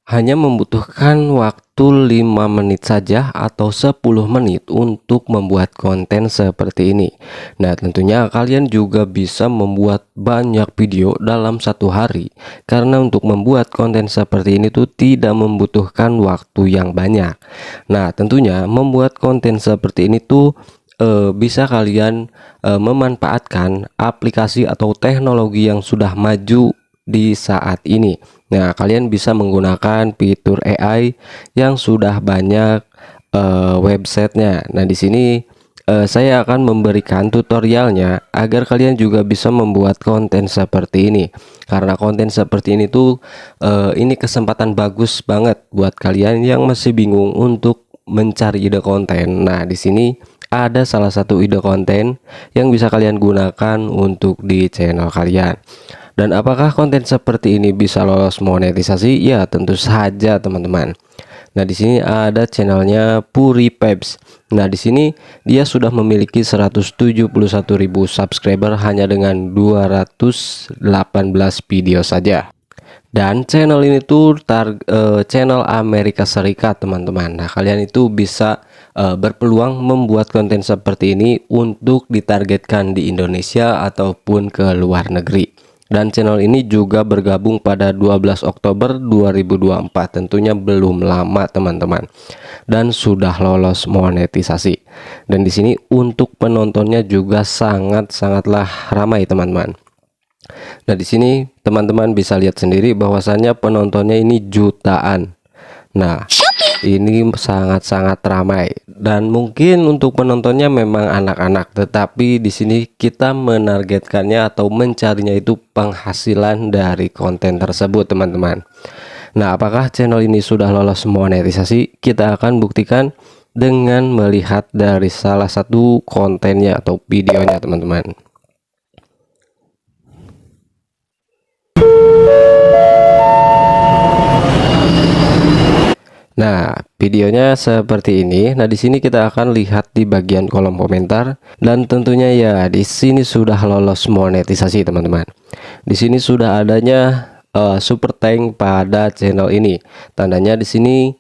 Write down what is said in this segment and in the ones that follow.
Hanya membutuhkan waktu 5 menit saja atau 10 menit untuk membuat konten seperti ini. Nah, tentunya kalian juga bisa membuat banyak video dalam satu hari. Karena untuk membuat konten seperti ini tuh tidak membutuhkan waktu yang banyak. Nah, tentunya membuat konten seperti ini tuh bisa kalian memanfaatkan aplikasi atau teknologi yang sudah maju di saat ini. Nah, kalian bisa menggunakan fitur AI yang sudah banyak websitenya. Nah, di sini saya akan memberikan tutorialnya agar kalian juga bisa membuat konten seperti ini. Karena konten seperti ini tuh ini kesempatan bagus banget buat kalian yang masih bingung untuk mencari ide konten. Nah, di sini ada salah satu ide konten yang bisa kalian gunakan untuk di channel kalian. Dan apakah konten seperti ini bisa lolos monetisasi? Ya, tentu saja, teman-teman. Nah, di sini ada channelnya Puri Peps. Nah, di sini dia sudah memiliki 171.000 subscriber hanya dengan 218 video saja. Dan channel ini tuh channel Amerika Serikat, teman-teman. Nah, kalian itu bisa berpeluang membuat konten seperti ini untuk ditargetkan di Indonesia ataupun ke luar negeri. Dan channel ini juga bergabung pada 12 Oktober 2024. Tentunya belum lama, teman-teman. Dan sudah lolos monetisasi. Dan di sini untuk penontonnya juga sangatlah ramai, teman-teman. Nah, di sini teman-teman bisa lihat sendiri bahwasannya penontonnya ini jutaan. Nah, ini sangat-sangat ramai dan mungkin untuk penontonnya memang anak-anak, tetapi di sini kita menargetkannya atau mencarinya itu penghasilan dari konten tersebut, teman-teman. Nah, apakah channel ini sudah lolos monetisasi? Kita akan buktikan dengan melihat dari salah satu kontennya atau videonya, teman-teman. Nah, videonya seperti ini. Nah, di sini kita akan lihat di bagian kolom komentar dan tentunya ya di sini sudah lolos monetisasi, teman-teman. Di sini sudah adanya super thank pada channel ini. Tandanya di sini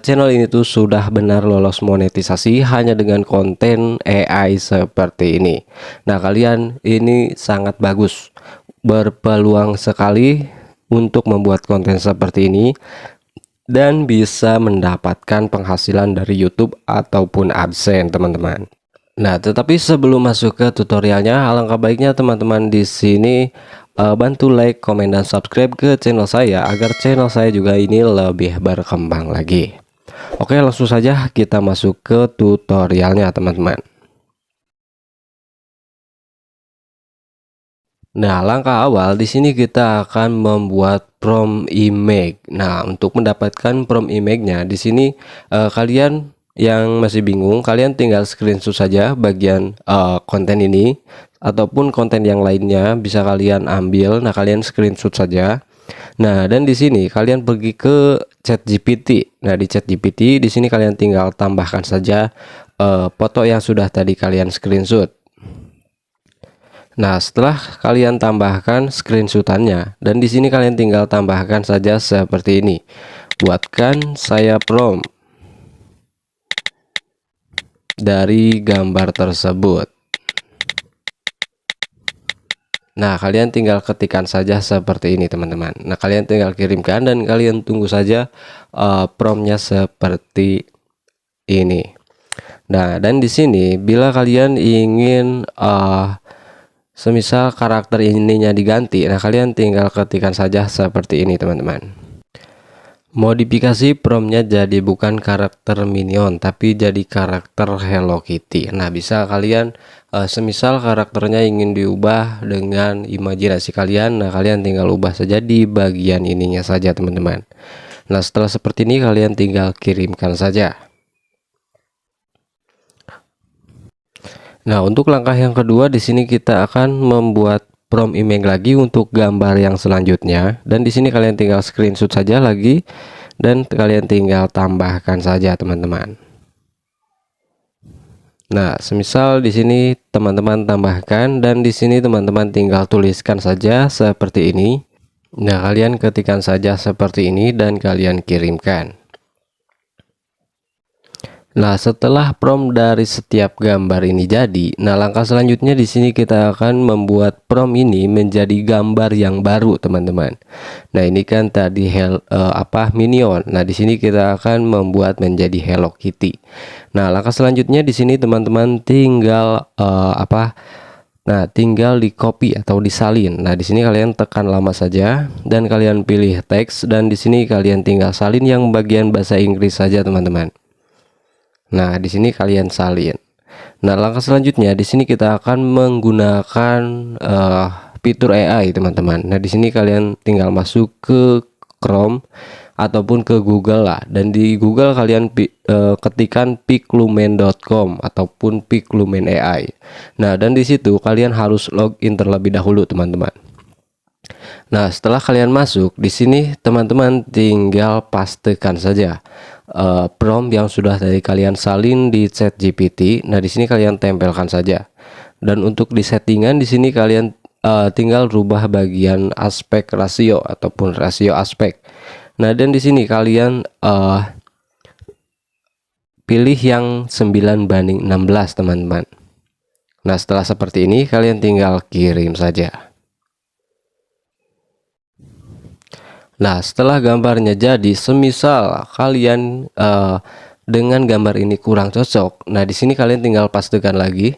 channel ini tuh sudah benar lolos monetisasi hanya dengan konten AI seperti ini. Nah, kalian ini sangat bagus. Berpeluang sekali untuk membuat konten seperti ini dan bisa mendapatkan penghasilan dari YouTube ataupun AdSense, teman-teman. Nah, tetapi sebelum masuk ke tutorialnya, alangkah baiknya teman-teman di sini bantu like, komen, dan subscribe ke channel saya agar channel saya juga ini lebih berkembang lagi. Oke, langsung saja kita masuk ke tutorialnya, teman-teman. Nah, langkah awal di sini kita akan membuat prompt image. Nah, untuk mendapatkan prompt image-nya di sini kalian yang masih bingung, kalian tinggal screenshot saja bagian konten ini ataupun konten yang lainnya bisa kalian ambil. Nah, kalian screenshot saja. Nah, dan di sini kalian pergi ke ChatGPT. Nah, di ChatGPT di sini kalian tinggal tambahkan saja foto yang sudah tadi kalian screenshot. Nah, setelah kalian tambahkan screenshotannya dan di sini kalian tinggal tambahkan saja seperti ini. Buatkan saya prompt dari gambar tersebut. Nah, kalian tinggal ketikkan saja seperti ini, teman-teman. Nah, kalian tinggal kirimkan dan kalian tunggu saja promptnya seperti ini. Nah, dan di sini bila kalian ingin semisal karakter ininya diganti, nah kalian tinggal ketikkan saja seperti ini, teman-teman. Modifikasi promptnya jadi bukan karakter Minion tapi jadi karakter Hello Kitty. Nah, bisa kalian semisal karakternya ingin diubah dengan imajinasi kalian, nah kalian tinggal ubah saja di bagian ininya saja, teman-teman. Nah, setelah seperti ini kalian tinggal kirimkan saja. Nah, untuk langkah yang kedua di sini kita akan membuat prompt image lagi untuk gambar yang selanjutnya, dan di sini kalian tinggal screenshot saja lagi dan kalian tinggal tambahkan saja, teman-teman. Nah, semisal di sini teman-teman tambahkan dan di sini teman-teman tinggal tuliskan saja seperti ini. Nah, kalian ketikkan saja seperti ini dan kalian kirimkan. Nah, setelah prompt dari setiap gambar ini jadi, nah langkah selanjutnya di sini kita akan membuat prompt ini menjadi gambar yang baru, teman-teman. Nah, ini kan tadi Minion. Nah, di sini kita akan membuat menjadi Hello Kitty. Nah, langkah selanjutnya di sini teman-teman tinggal tinggal di copy atau disalin. Nah, di sini kalian tekan lama saja dan kalian pilih teks, dan di sini kalian tinggal salin yang bagian bahasa Inggris saja, teman-teman. Nah, di sini kalian salin. Nah, langkah selanjutnya di sini kita akan menggunakan fitur AI, teman-teman. Nah, di sini kalian tinggal masuk ke Chrome ataupun ke Google lah, dan di Google kalian ketikkan piclumen.com ataupun Piclumen AI. Nah, dan di situ kalian harus login terlebih dahulu, teman-teman. Nah, setelah kalian masuk di sini, teman-teman tinggal pastekan saja prompt yang sudah tadi kalian salin di ChatGPT. Nah, di sini kalian tempelkan saja. Dan untuk di settingan di sini kalian tinggal rubah bagian aspek rasio ataupun rasio aspek. Nah, dan di sini kalian pilih yang 9:16, teman-teman. Nah, setelah seperti ini kalian tinggal kirim saja. Nah, setelah gambarnya jadi, semisal kalian dengan gambar ini kurang cocok, nah di sini kalian tinggal pastekan lagi.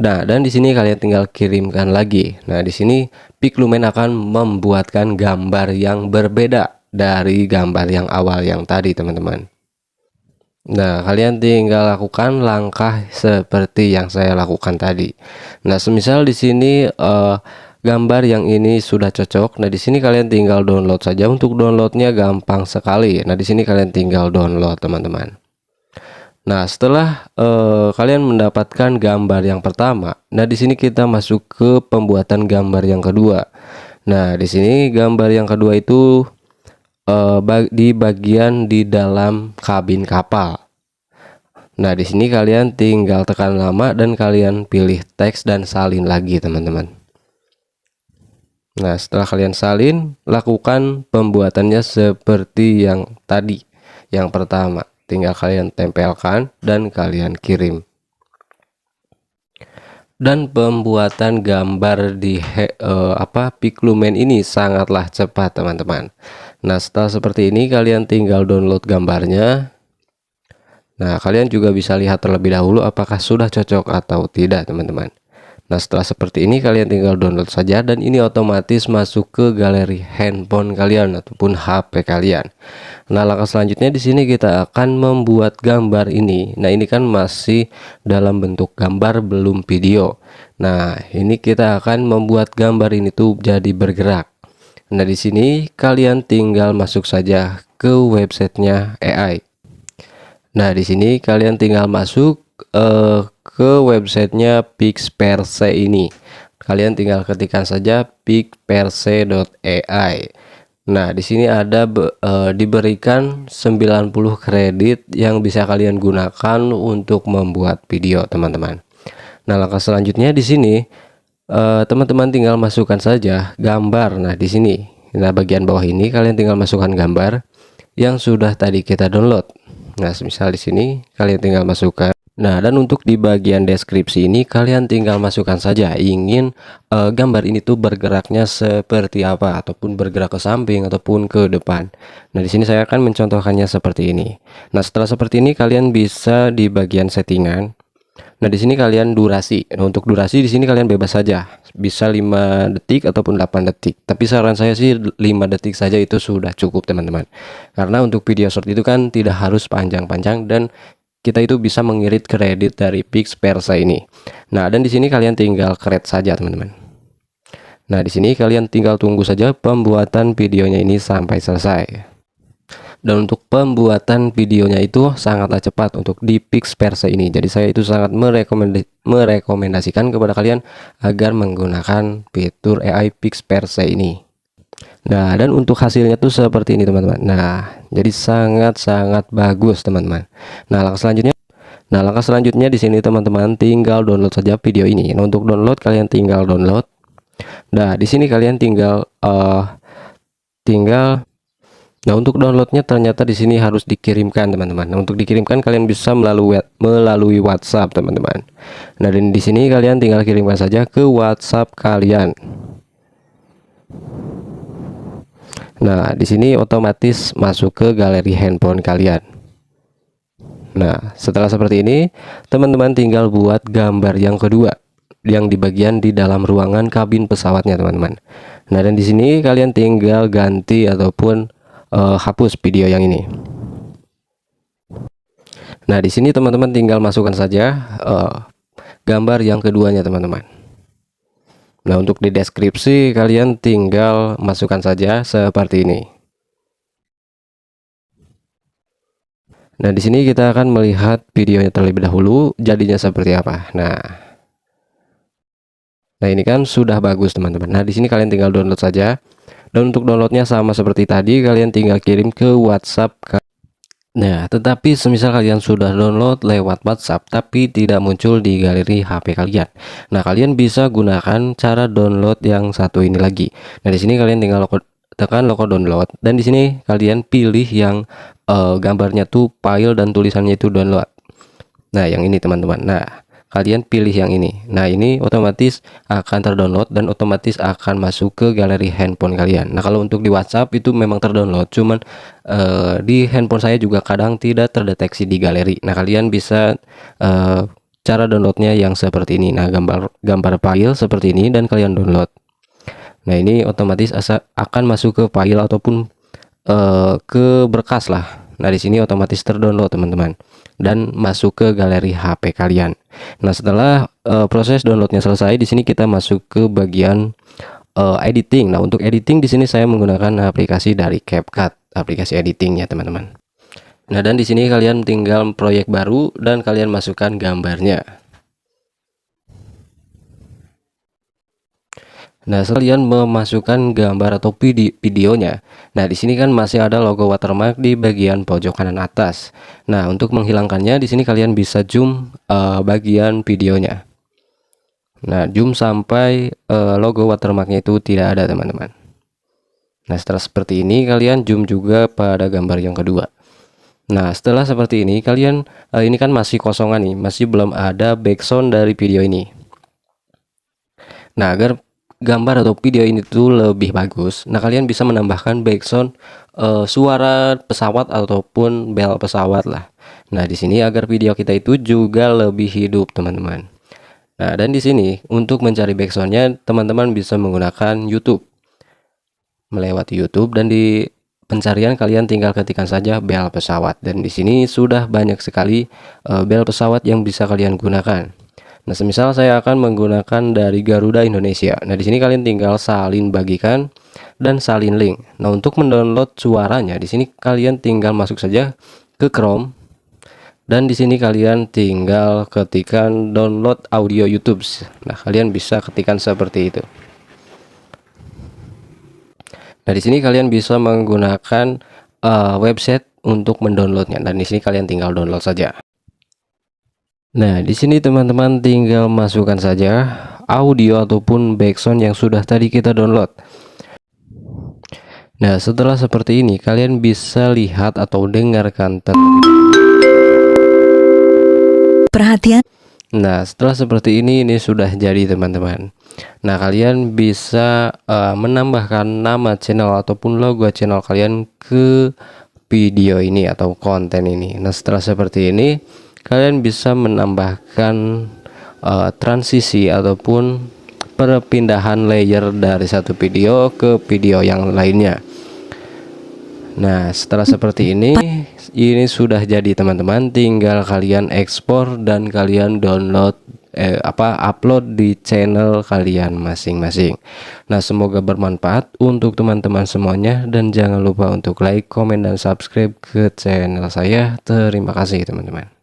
Nah, dan di sini kalian tinggal kirimkan lagi. Nah, di sini Piclumen akan membuatkan gambar yang berbeda dari gambar yang awal yang tadi, teman-teman. Nah, kalian tinggal lakukan langkah seperti yang saya lakukan tadi. Nah, semisal di sini gambar yang ini sudah cocok. Nah, di sini kalian tinggal download saja. Untuk downloadnya gampang sekali. Nah, di sini kalian tinggal download, teman-teman. Nah, setelah kalian mendapatkan gambar yang pertama, nah di sini kita masuk ke pembuatan gambar yang kedua. Nah, di sini gambar yang kedua itu di bagian di dalam kabin kapal. Nah, di sini kalian tinggal tekan lama dan kalian pilih teks dan salin lagi, teman-teman. Nah, setelah kalian salin, lakukan pembuatannya seperti yang tadi. Yang pertama, tinggal kalian tempelkan dan kalian kirim. Dan pembuatan gambar di Piclumen ini sangatlah cepat, teman-teman. Nah, setelah seperti ini kalian tinggal download gambarnya. Nah, kalian juga bisa lihat terlebih dahulu apakah sudah cocok atau tidak, teman-teman. Nah, setelah seperti ini kalian tinggal download saja, dan ini otomatis masuk ke galeri handphone kalian ataupun HP kalian. Nah, langkah selanjutnya di sini kita akan membuat gambar ini. Nah, ini kan masih dalam bentuk gambar, belum video. Nah, ini kita akan membuat gambar ini tuh jadi bergerak. Nah, di sini kalian tinggal masuk saja ke websitenya AI. Nah, di sini kalian tinggal masuk ke websitenya Pixperse ini. Kalian tinggal ketikkan saja pixperse.ai. Nah, di sini ada diberikan 90 kredit yang bisa kalian gunakan untuk membuat video, teman-teman. Nah, langkah selanjutnya di sini teman-teman tinggal masukkan saja gambar. Nah, di sini, nah bagian bawah ini kalian tinggal masukkan gambar yang sudah tadi kita download. Nah, misal di sini kalian tinggal masukkan. Nah, dan untuk di bagian deskripsi ini kalian tinggal masukkan saja ingin gambar ini tuh bergeraknya seperti apa, ataupun bergerak ke samping ataupun ke depan. Nah, di sini saya akan mencontohkannya seperti ini. Nah, setelah seperti ini kalian bisa di bagian settingan. Nah, di sini kalian durasi. Nah, untuk durasi di sini kalian bebas saja. Bisa 5 detik ataupun 8 detik. Tapi saran saya sih 5 detik saja itu sudah cukup, teman-teman. Karena untuk video short itu kan tidak harus panjang-panjang, dan kita itu bisa mengirit kredit dari Pixperse ini. Nah, dan di sini kalian tinggal create saja, teman-teman. Nah, di sini kalian tinggal tunggu saja pembuatan videonya ini sampai selesai. Dan untuk pembuatan videonya itu sangatlah cepat untuk di Pixperse ini. Jadi saya itu sangat merekomendasikan kepada kalian agar menggunakan fitur AI Pixperse ini. Nah, dan untuk hasilnya tuh seperti ini, teman-teman. Nah, jadi sangat-sangat bagus, teman-teman. Nah, langkah selanjutnya di sini teman-teman tinggal download saja video ini. Nah, untuk download kalian tinggal download. Nah, di sini kalian tinggal tinggal Nah, untuk downloadnya ternyata di sini harus dikirimkan, teman-teman. Nah, untuk dikirimkan kalian bisa melalui WhatsApp, teman-teman. Nah, dan di sini kalian tinggal kirimkan saja ke WhatsApp kalian. Nah, di sini otomatis masuk ke galeri handphone kalian. Nah, setelah seperti ini, teman-teman tinggal buat gambar yang kedua yang di bagian di dalam ruangan kabin pesawatnya, teman-teman. Nah, dan di sini kalian tinggal ganti ataupun hapus video yang ini. Nah, di sini teman-teman tinggal masukkan saja gambar yang keduanya, teman-teman. Nah, untuk di deskripsi kalian tinggal masukkan saja seperti ini. Nah, di sini kita akan melihat videonya terlebih dahulu jadinya seperti apa. Nah, ini kan sudah bagus, teman-teman. Nah, di sini kalian tinggal download saja. Dan untuk downloadnya sama seperti tadi, kalian tinggal kirim ke WhatsApp. Nah, tetapi semisal kalian sudah download lewat WhatsApp tapi tidak muncul di galeri HP kalian. Nah, kalian bisa gunakan cara download yang satu ini lagi. Nah, di sini kalian tinggal tekan logo download dan di sini kalian pilih yang gambarnya tuh file dan tulisannya itu download. Nah, yang ini, teman-teman. Nah, kalian pilih yang ini. Nah, ini otomatis akan terdownload dan otomatis akan masuk ke galeri handphone kalian. Nah, kalau untuk di WhatsApp itu memang terdownload, cuman di handphone saya juga kadang tidak terdeteksi di galeri. Nah, kalian bisa cara downloadnya yang seperti ini. Nah, gambar file seperti ini dan kalian download. Nah, ini otomatis akan masuk ke file ataupun ke berkas lah. Nah, di sini otomatis terdownload, teman-teman, dan masuk ke galeri HP kalian. Nah, setelah proses downloadnya selesai, di sini kita masuk ke bagian editing. Nah, untuk editing di sini saya menggunakan aplikasi dari CapCut, aplikasi editingnya, teman-teman. Nah, dan di sini kalian tinggal proyek baru dan kalian masukkan gambarnya. Nah, kalian memasukkan gambar atau videonya. Nah, di sini kan masih ada logo watermark di bagian pojok kanan atas. Nah, untuk menghilangkannya di sini kalian bisa zoom bagian videonya. Nah, zoom sampai logo watermarknya itu tidak ada, teman-teman. Nah, setelah seperti ini kalian zoom juga pada gambar yang kedua. Nah, setelah seperti ini kalian ini kan masih kosongan nih, masih belum ada background dari video ini. Nah, agar gambar atau video ini tuh lebih bagus, nah kalian bisa menambahkan background suara pesawat ataupun bel pesawat lah. Nah, di sini agar video kita itu juga lebih hidup, teman-teman. Nah, dan di sini untuk mencari backgroundnya teman-teman bisa menggunakan YouTube, melewati YouTube, dan di pencarian kalian tinggal ketikkan saja bel pesawat, dan di sini sudah banyak sekali bel pesawat yang bisa kalian gunakan. Nah, semisal saya akan menggunakan dari Garuda Indonesia. Nah, di sini kalian tinggal salin bagikan dan salin link. Nah, untuk mendownload suaranya di sini kalian tinggal masuk saja ke Chrome dan di sini kalian tinggal ketikkan download audio YouTube. Nah, kalian bisa ketikkan seperti itu. Nah, di sini kalian bisa menggunakan website untuk mendownloadnya dan di sini kalian tinggal download saja. Nah, di sini teman-teman tinggal masukkan saja audio ataupun background yang sudah tadi kita download. Nah, setelah seperti ini kalian bisa lihat atau dengarkan perhatian. Nah, setelah seperti ini sudah jadi, teman-teman. Nah, kalian bisa menambahkan nama channel ataupun logo channel kalian ke video ini atau konten ini. Nah, setelah seperti ini kalian bisa menambahkan transisi ataupun perpindahan layer dari satu video ke video yang lainnya. Nah, setelah seperti ini sudah jadi, teman-teman. Tinggal kalian ekspor dan kalian download upload di channel kalian masing-masing. Nah, semoga bermanfaat untuk teman-teman semuanya dan jangan lupa untuk like, komen, dan subscribe ke channel saya. Terima kasih, teman-teman.